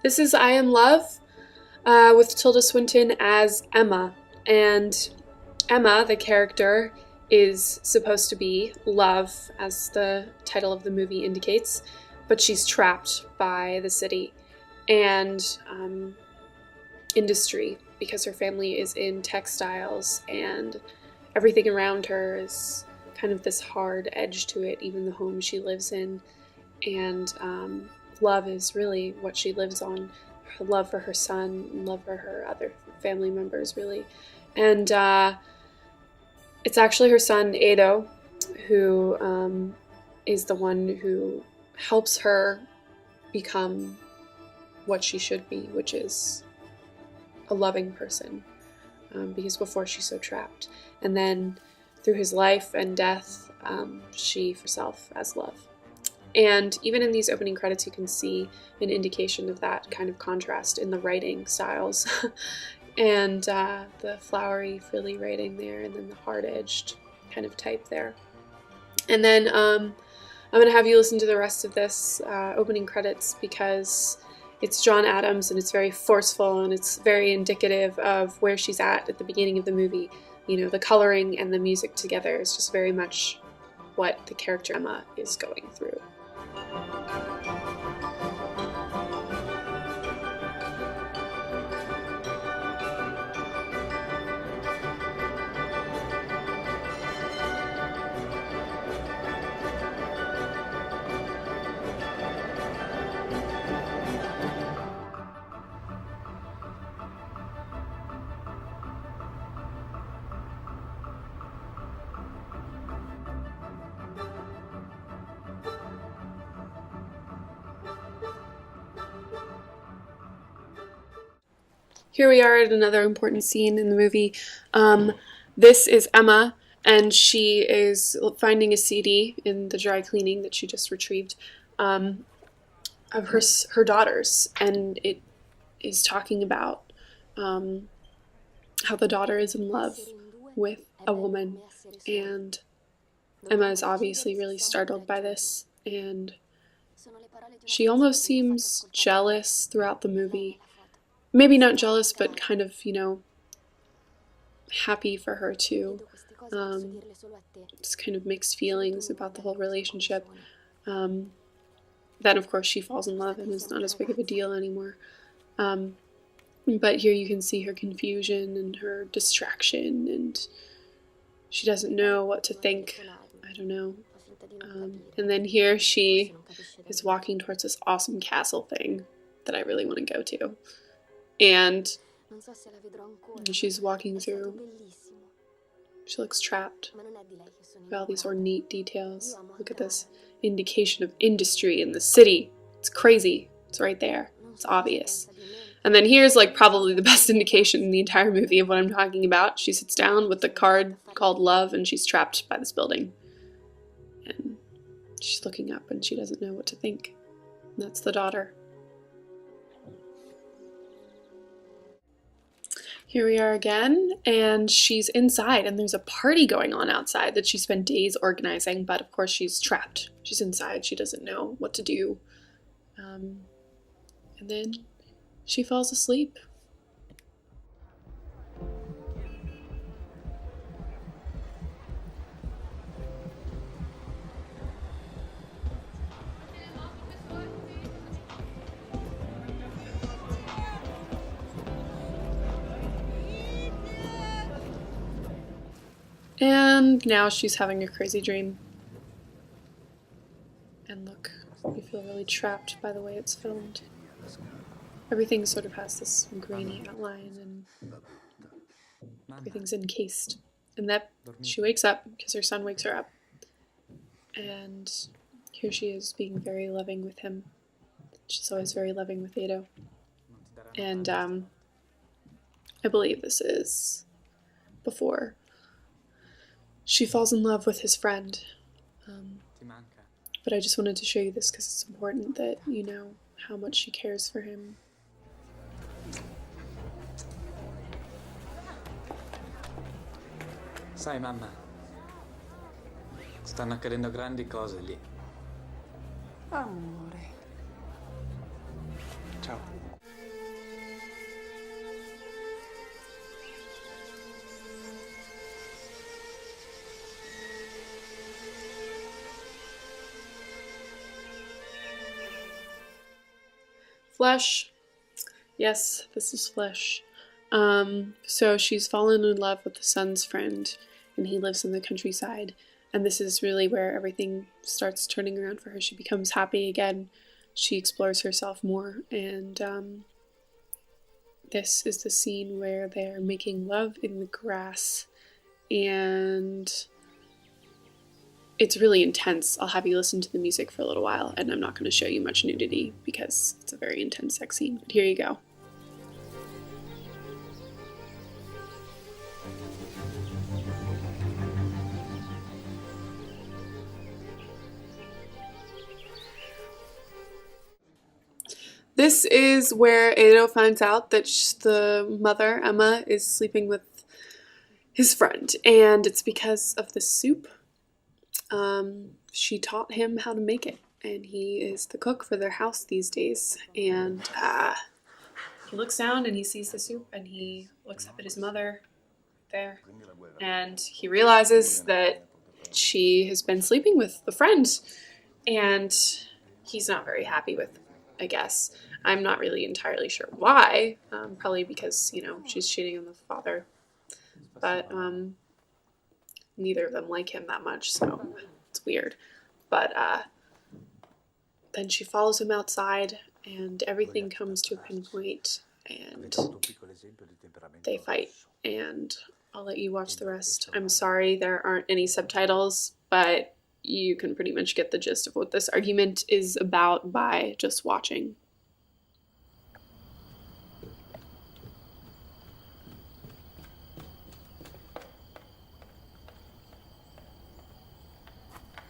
This is I Am Love with Tilda Swinton as Emma. And Emma, the character, is supposed to be love, as the title of the movie indicates, but she's trapped by the city and industry because her family is in textiles and everything around her is kind of this hard edge to it, even the home she lives in. And love is really what she lives on. Her love for her son, and love for her other family members, really. And it's actually her son, Ado, who is the one who helps her become what she should be, which is a loving person, because before she's so trapped. And then through his life and death, she herself as love. And even in these opening credits, you can see an indication of that kind of contrast in the writing styles. And the flowery, frilly writing there, and then the hard-edged kind of type there. And then I'm going to have you listen to the rest of this opening credits because it's John Adams and it's very forceful and it's very indicative of where she's at the beginning of the movie. You know, the coloring and the music together is just very much what the character Emma is going through. Here we are at another important scene in the movie. This is Emma, and she is finding a CD in the dry cleaning that she just retrieved of her daughters, and it is talking about how the daughter is in love with a woman, and Emma is obviously really startled by this, and she almost seems jealous throughout the movie. Maybe not jealous, but kind of, you know, happy for her too. Just kind of mixed feelings about the whole relationship. Then, of course, she falls in love and it's not as big of a deal anymore. But here you can see her confusion and her distraction, and she doesn't know what to think. I don't know. And then here she is walking towards this awesome castle thing that I really want to go to. And she's walking through. She looks trapped by all these ornate details. Look at this indication of industry in the city. It's crazy. It's right there. It's obvious. And then here's like probably the best indication in the entire movie of what I'm talking about. She sits down with the card called Love, and she's trapped by this building. And she's looking up and she doesn't know what to think. And that's the daughter. Here we are again, and she's inside, and there's a party going on outside that she spent days organizing, but of course she's trapped. She's inside, she doesn't know what to do. And then she falls asleep. And now she's having a crazy dream. And look, you feel really trapped by the way it's filmed. Everything sort of has this grainy outline and everything's encased. And that she wakes up because her son wakes her up. And here she is being very loving with him. She's always very loving with Ado. And I believe this is before she falls in love with his friend. But I just wanted to show you this because it's important that you know how much she cares for him. Sai, mamma, stanno accadendo grandi cose lì. Amore. Ciao. Flesh. Yes, this is Flesh. So she's fallen in love with the son's friend, and he lives in the countryside. And this is really where everything starts turning around for her. She becomes happy again. She explores herself more, and this is the scene where they're making love in the grass, and it's really intense. I'll have you listen to the music for a little while, and I'm not going to show you much nudity because it's a very intense sex scene, but here you go. This is where Edo finds out that the mother, Emma, is sleeping with his friend, and it's because of the soup. She taught him how to make it, and he is the cook for their house these days. And he looks down and he sees the soup, and he looks up at his mother there, and he realizes that she has been sleeping with a friend, and he's not very happy with, I guess. I'm not really entirely sure why. Probably because, she's cheating on the father. But neither of them like him that much, so it's weird. But then she follows him outside, and everything comes to a pinpoint, and they fight. And I'll let you watch the rest. I'm sorry there aren't any subtitles, but you can pretty much get the gist of what this argument is about by just watching.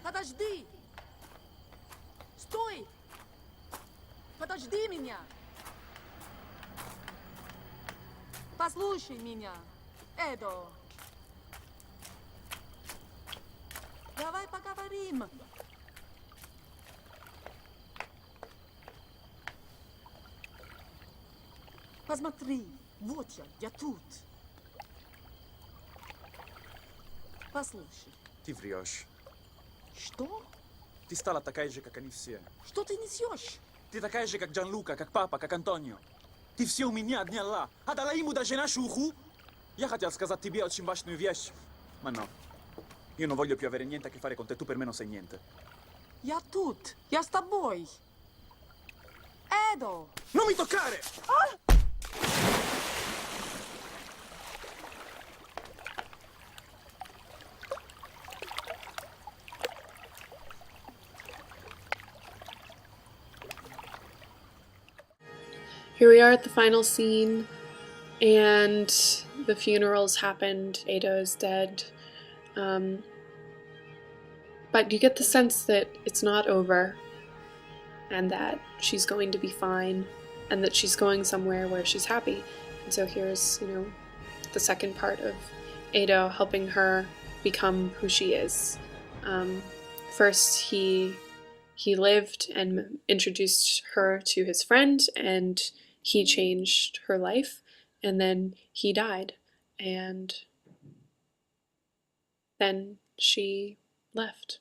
Подожди! Стой! Подожди меня! Послушай меня, Эдо! Давай поговорим! Посмотри, вот я тут. Послушай. Ты врешь. Что? Ты стала такая же, как они все. Что ты несешь? Ты такая же, как Джанлука, как папа, как Антонио. Ты все у меня отняла. Отдала ему даже нашу уху. Я хотел сказать тебе очень важную вещь. Ma no. Io non voglio più avere niente a che fare con te. Tu per me non sei niente. Я тут. Я с тобой. Эдо! Non mi toccare! Here we are at the final scene, and the funeral's happened. Edo is dead. But you get the sense that it's not over, and that she's going to be fine, and that she's going somewhere where she's happy. And so here's, the second part of Edo helping her become who she is. First, he lived and introduced her to his friend, and he changed her life, and then he died, and then she left.